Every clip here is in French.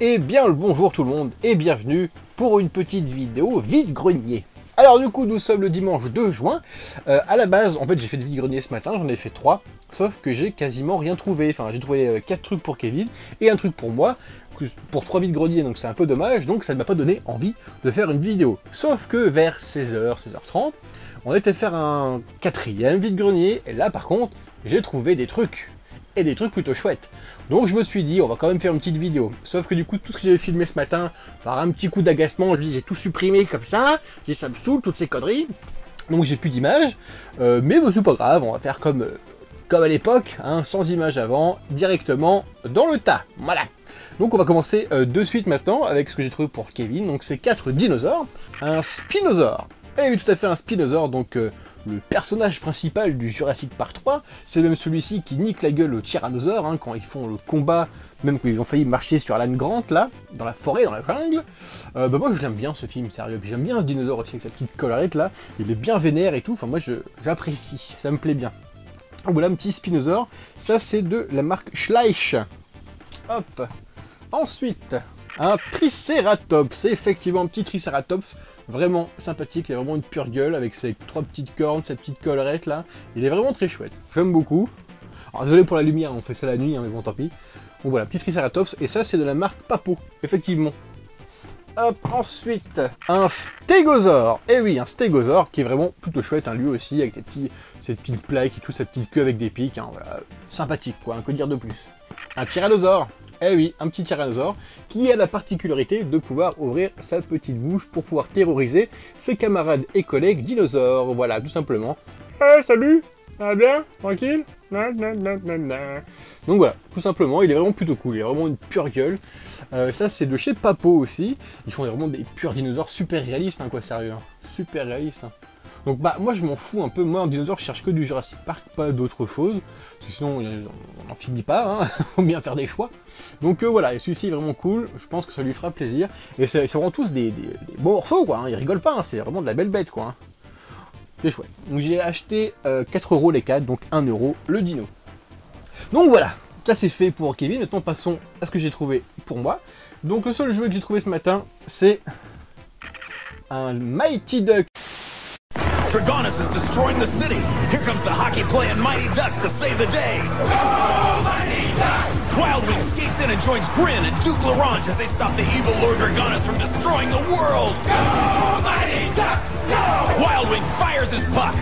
Et bien le bonjour tout le monde et bienvenue pour une petite vidéo vide-grenier. Alors du coup nous sommes le dimanche 2 juin, à la base en fait j'ai fait des vide-grenier ce matin, j'en ai fait 3, sauf que j'ai quasiment rien trouvé, enfin j'ai trouvé 4 trucs pour Kevin et un truc pour moi, pour 3 vide-greniers donc c'est un peu dommage, donc ça ne m'a pas donné envie de faire une vidéo. Sauf que vers 16h, 16h30, on était faire un 4e vide-grenier et là par contre j'ai trouvé des trucs. Et des trucs plutôt chouettes. Donc je me suis dit, on va quand même faire une petite vidéo. Sauf que du coup, tout ce que j'avais filmé ce matin, par un petit coup d'agacement, je dis j'ai tout supprimé comme ça, j'ai ça me saoule, toutes ces conneries. Donc j'ai plus d'images, mais bah, c'est pas grave, on va faire comme à l'époque, hein, sans images avant, directement dans le tas. Voilà. Donc on va commencer de suite maintenant avec ce que j'ai trouvé pour Kevin. Donc c'est 4 dinosaures, un spinosaure. Et oui, tout à fait un spinosaure, donc le personnage principal du Jurassic Park 3, c'est même celui-ci qui nique la gueule au tyrannosaure, hein, quand ils font le combat, même quand ils ont failli marcher sur l'âne Grant, là, dans la forêt, dans la jungle. Bah moi je l'aime bien ce film, sérieux, puis j'aime bien ce dinosaure aussi, avec sa petite collerette là, il est bien vénère et tout, enfin moi j'apprécie, ça me plaît bien. Donc voilà un petit spinosaure, ça c'est de la marque Schleich. Hop. Ensuite, un Triceratops, c'est effectivement un petit Triceratops, vraiment sympathique, il a vraiment une pure gueule avec ses 3 petites cornes, cette petite collerette là. Il est vraiment très chouette, j'aime beaucoup. Alors désolé pour la lumière, on fait ça la nuit, hein, mais bon tant pis. Donc voilà, petit Triceratops, et ça c'est de la marque Papo, effectivement. Hop, ensuite, un Stégosaure. Et oui, un Stégosaure qui est vraiment plutôt chouette, hein, lui aussi, avec cette petite plaque et tout, sa petite queue avec des pics, hein, voilà. Sympathique quoi, que dire de plus. Un Tyrannosaure. Eh oui, un petit tyrannosaure qui a la particularité de pouvoir ouvrir sa petite bouche pour pouvoir terroriser ses camarades et collègues dinosaures. Voilà, tout simplement. Hey, salut, ça va bien? Tranquille? Donc voilà, tout simplement, il est vraiment plutôt cool, il a vraiment une pure gueule. Ça, c'est de chez Papo aussi. Ils font vraiment des purs dinosaures super réalistes, hein, quoi, sérieux. Hein. Super réalistes. Hein. Donc bah moi je m'en fous un peu, moi en dinosaure je cherche que du Jurassic Park, pas d'autre chose, parce que sinon on n'en finit pas, hein. Faut bien faire des choix. Donc voilà, et celui-ci est vraiment cool, je pense que ça lui fera plaisir, et c'est vraiment tous des bons morceaux quoi, hein. Ils rigolent pas, hein. C'est vraiment de la belle bête quoi. Hein. C'est chouette. Donc j'ai acheté 4 € les 4, donc 1 € le dino. Donc voilà, ça c'est fait pour Kevin, maintenant passons à ce que j'ai trouvé pour moi. Donc le seul jouet que j'ai trouvé ce matin, c'est un Mighty Duck. Dragonus is destroying the city. Here comes the hockey-playing Mighty Ducks to save the day. Go, Mighty Ducks! Wild Wing skates in and joins Grin and Duke LaRange as they stop the evil Lord Dragonus from destroying the world. Go, Mighty Ducks! Go! Wild Wing fires his puck.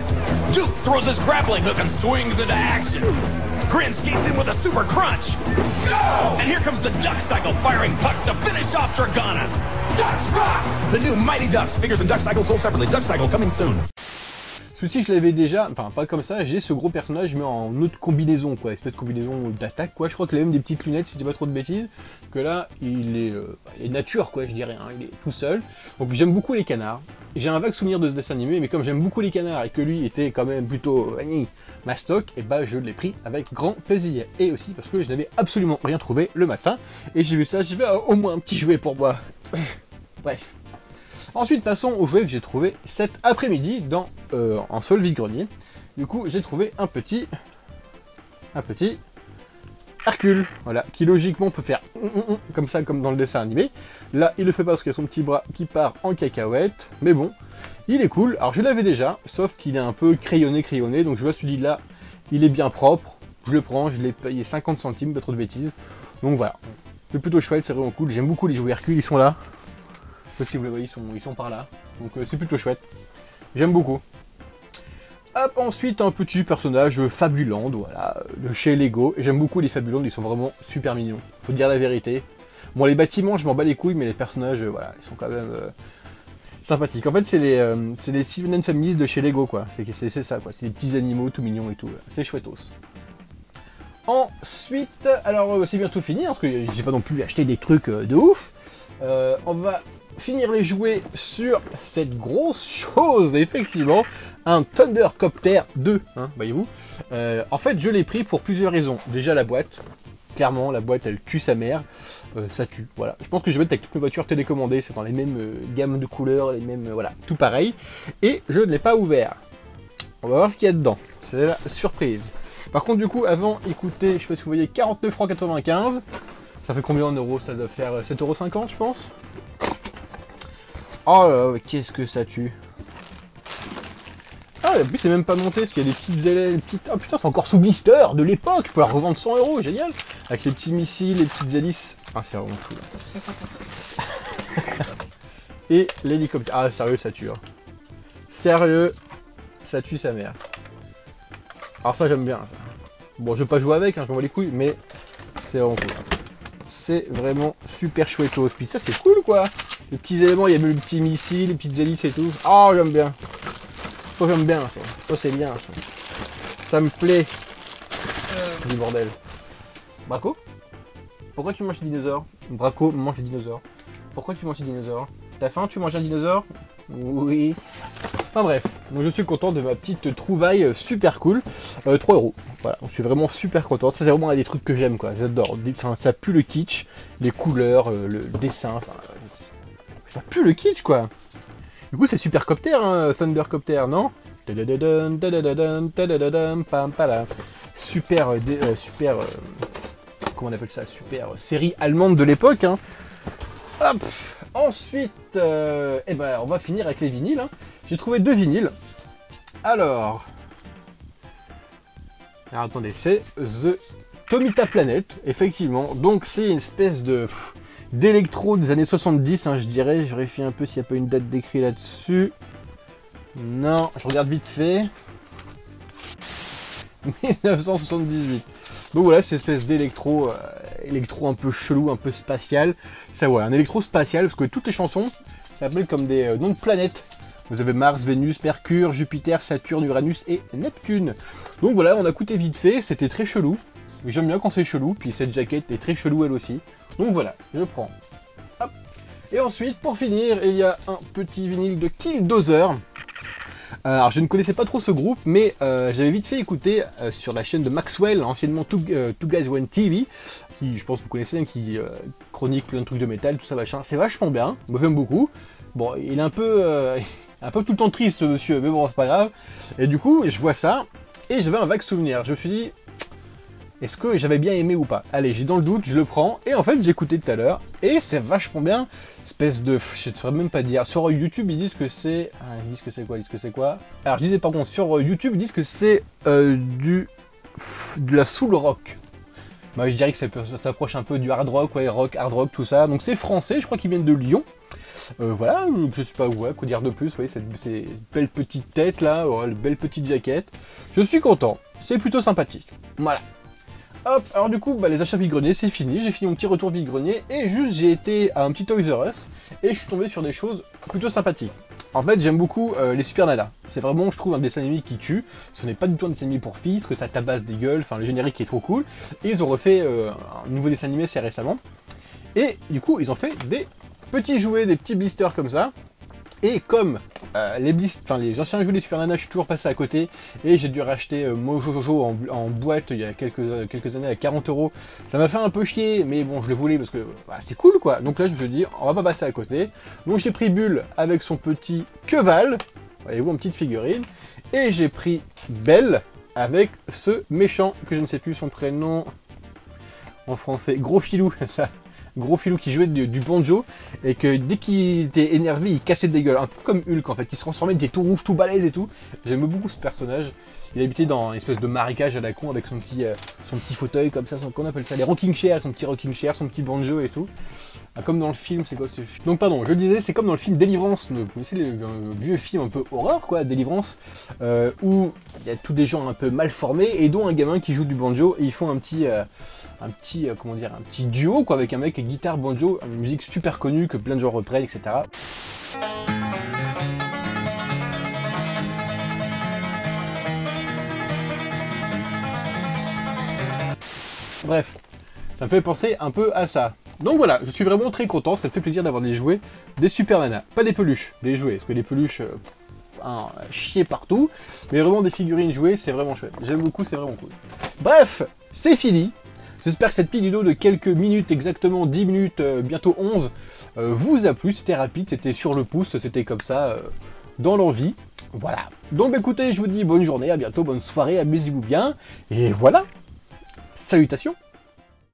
Duke throws his grappling hook and swings into action. Grin skates in with a super crunch. Go! And here comes the Duck Cycle firing pucks to finish off Dragonus. Ducks rock! The new Mighty Ducks. Figures and Duck Cycle sold separately. Duck Cycle coming soon. Celui-ci je l'avais déjà, enfin pas comme ça, j'ai ce gros personnage mais en autre combinaison quoi, espèce de combinaison d'attaque quoi, je crois qu'il a même des petites lunettes si je dis pas trop de bêtises, que là il est nature quoi je dirais, hein. Il est tout seul, donc j'aime beaucoup les canards, j'ai un vague souvenir de ce dessin animé mais comme j'aime beaucoup les canards et que lui était quand même plutôt mastoc, et bah je l'ai pris avec grand plaisir, et aussi parce que je n'avais absolument rien trouvé le matin, et j'ai vu ça, j'ai fait au moins un petit jouet pour moi, bref. Ensuite, passons au jouet que j'ai trouvé cet après-midi en seul vide-grenier. Du coup, j'ai trouvé un petit Hercule, voilà, qui logiquement peut faire comme ça, comme dans le dessin animé. Là, il le fait pas parce qu'il y a son petit bras qui part en cacahuète, mais bon, il est cool. Alors, je l'avais déjà, sauf qu'il est un peu crayonné, donc je vois celui-là, il est bien propre. Je le prends, je l'ai payé 50 centimes, pas trop de bêtises. Donc voilà, c'est plutôt chouette, c'est vraiment cool. J'aime beaucoup les jouets Hercule, ils sont là. Si vous les voyez, ils sont par là. Donc c'est plutôt chouette. J'aime beaucoup. Hop, ensuite un petit personnage Fabuland, voilà, de chez Lego. J'aime beaucoup les Fabuland, ils sont vraiment super mignons. Faut dire la vérité. Bon, les bâtiments, je m'en bats les couilles, mais les personnages, voilà, ils sont quand même sympathiques. En fait, c'est les Steven & Families de chez Lego, quoi. C'est ça, quoi. C'est des petits animaux tout mignons et tout. C'est chouettos. Ensuite, alors c'est bientôt fini, hein, parce que j'ai pas non plus acheté des trucs de ouf. On va finir les jouets sur cette grosse chose, effectivement, un Thundercopter 2, hein, voyez-vous. En fait, je l'ai pris pour plusieurs raisons. Déjà, la boîte. Clairement, la boîte, elle tue sa mère. Ça tue, voilà. Je pense que je vais mettre avec toutes mes voitures télécommandées. C'est dans les mêmes gammes de couleurs, les mêmes, voilà, tout pareil. Et je ne l'ai pas ouvert. On va voir ce qu'il y a dedans. C'est la surprise. Par contre, du coup, avant, écoutez, je sais pas si vous voyez, 49,95 €. Ça fait combien en euros? Ça doit faire 7,50 € je pense. Oh là là, qu'est-ce que ça tue. Ah, et puis c'est même pas monté, parce qu'il y a des petites ailes, Oh putain, c'est encore sous blister de l'époque, je peux la revendre 100 €, génial. Avec les petits missiles, les petites hélices. Ah, c'est vraiment cool. 150 €. Et l'hélicoptère. Ah, sérieux, ça tue. Hein. Sérieux, ça tue sa mère. Alors ça, j'aime bien. Ça. Bon, je vais pas jouer avec, hein, je m'en bats les couilles, mais c'est vraiment cool. C'est vraiment super chouette chose. Puis ça, c'est cool, quoi. Les petits éléments, il y a même les petits missiles, les petites hélices et tout. Oh, j'aime bien. Ça, j'aime bien. Ça, c'est bien. Ça me plaît. Du bordel. Braco? Pourquoi tu manges des dinosaures? Braco mange des dinosaures. Pourquoi tu manges des dinosaures? T'as faim? Tu manges un dinosaure? Oui. Enfin bref, donc je suis content de ma petite trouvaille super cool. 3 €. Voilà, je suis vraiment super content. Ça, c'est vraiment un des trucs que j'aime, quoi. J'adore. Ça pue le kitsch, les couleurs, le dessin. Enfin, ça pue le kitsch, quoi. Du coup, c'est Supercopter, hein, Thundercopter, non? Super, comment on appelle ça? Super série allemande de l'époque, hein. Hop. Ensuite, eh ben, on va finir avec les vinyles. Hein. J'ai trouvé 2 vinyles. Alors attendez, c'est The Tomita Planet, effectivement. Donc c'est une espèce de d'électro des années 70, hein, je dirais. Je vérifie un peu s'il n'y a pas une date d'écrit là-dessus. Non, je regarde vite fait. 1978. Donc voilà, c'est une espèce d'électro électro un peu chelou, un peu spatial. Ça voilà, un électro spatial, parce que toutes les chansons s'appellent comme des noms de planètes. Vous avez Mars, Vénus, Mercure, Jupiter, Saturne, Uranus et Neptune. Donc voilà, on a écouté vite fait, c'était très chelou. J'aime bien quand c'est chelou, puis cette jaquette est très chelou elle aussi. Donc voilà, je prends. Hop. Et ensuite, pour finir, il y a un petit vinyle de Killdozer. Alors je ne connaissais pas trop ce groupe, mais j'avais vite fait écouter sur la chaîne de Maxwell, anciennement Two Guys One TV, qui je pense que vous connaissez, hein, qui chronique plein de trucs de métal, tout ça machin. C'est vachement bien, moi j'aime beaucoup. Bon, il est un peu tout le temps triste ce monsieur, mais bon c'est pas grave. Et du coup, je vois ça, et j'avais un vague souvenir. Je me suis dit, est-ce que j'avais bien aimé ou pas? Allez, j'ai dans le doute, je le prends. Et en fait, j'ai écouté tout à l'heure. Et c'est vachement bien. Espèce de... Je ne saurais même pas dire. Sur YouTube, ils disent que c'est... Ah, ils disent que c'est quoi? Ils disent que c'est quoi? Alors, je disais par contre, sur YouTube, ils disent que c'est de la soul rock. Bah, je dirais que ça s'approche un peu du hard rock, ouais, rock, hard rock, tout ça. Donc c'est français, je crois qu'ils viennent de Lyon. Voilà, je sais pas ouais, quoi dire de plus. Vous voyez, cette belle petite tête là, une belle petite jaquette. Je suis content. C'est plutôt sympathique. Voilà. Hop, alors du coup, bah, les achats vide-grenier, c'est fini. J'ai fini mon petit retour vide-grenier et juste j'ai été à un petit Toys R Us et je suis tombé sur des choses plutôt sympathiques. En fait, j'aime beaucoup les Super Nana. C'est vraiment, je trouve, un dessin animé qui tue. Ce n'est pas du tout un dessin animé pour filles, parce que ça tabasse des gueules. Enfin, le générique est trop cool. Et ils ont refait un nouveau dessin animé assez récemment. Et du coup, ils ont fait des petits jouets, des petits blisters comme ça. Et comme les anciens jouets des Super Nana, je suis toujours passé à côté et j'ai dû racheter Mojojojo en boîte il y a quelques années à 40 €. Ça m'a fait un peu chier, mais bon, je le voulais parce que bah, c'est cool quoi. Donc là, je me suis dit, on va pas passer à côté. Donc j'ai pris Bulle avec son petit Queval, voyez-vous, en petite figurine, et j'ai pris Belle avec ce méchant que je ne sais plus son prénom en français, Gros Filou, ça. Gros Filou qui jouait du banjo et que dès qu'il était énervé il cassait des gueules, un peu comme Hulk en fait, il se transformait, il était tout rouge, tout balèze et tout. J'aime beaucoup ce personnage. Il habitait dans une espèce de marécage à la con avec son petit fauteuil comme ça, qu'on appelle ça, les rocking chairs, son petit rocking chair, son petit banjo et tout. Ah, comme dans le film, c'est quoi ce film? Donc pardon, je disais, c'est comme dans le film Délivrance, vous connaissez le vieux film un peu horreur quoi, Délivrance, où il y a tous des gens un peu mal formés et dont un gamin qui joue du banjo et ils font un petit duo quoi avec un mec guitare banjo, une musique super connue que plein de gens reprennent, etc. Bref, ça me fait penser un peu à ça. Donc voilà, je suis vraiment très content, ça me fait plaisir d'avoir des jouets, des Super Nana. Pas des peluches, des jouets, parce que les peluches, chier partout. Mais vraiment des figurines jouées, c'est vraiment chouette. J'aime beaucoup, c'est vraiment cool. Bref, c'est fini. J'espère que cette petite vidéo de quelques minutes, exactement 10 minutes, bientôt 11, vous a plu. C'était rapide, c'était sur le pouce, c'était comme ça, dans l'envie. Voilà. Donc écoutez, je vous dis bonne journée, à bientôt, bonne soirée, amusez-vous bien. Et voilà. Salutations.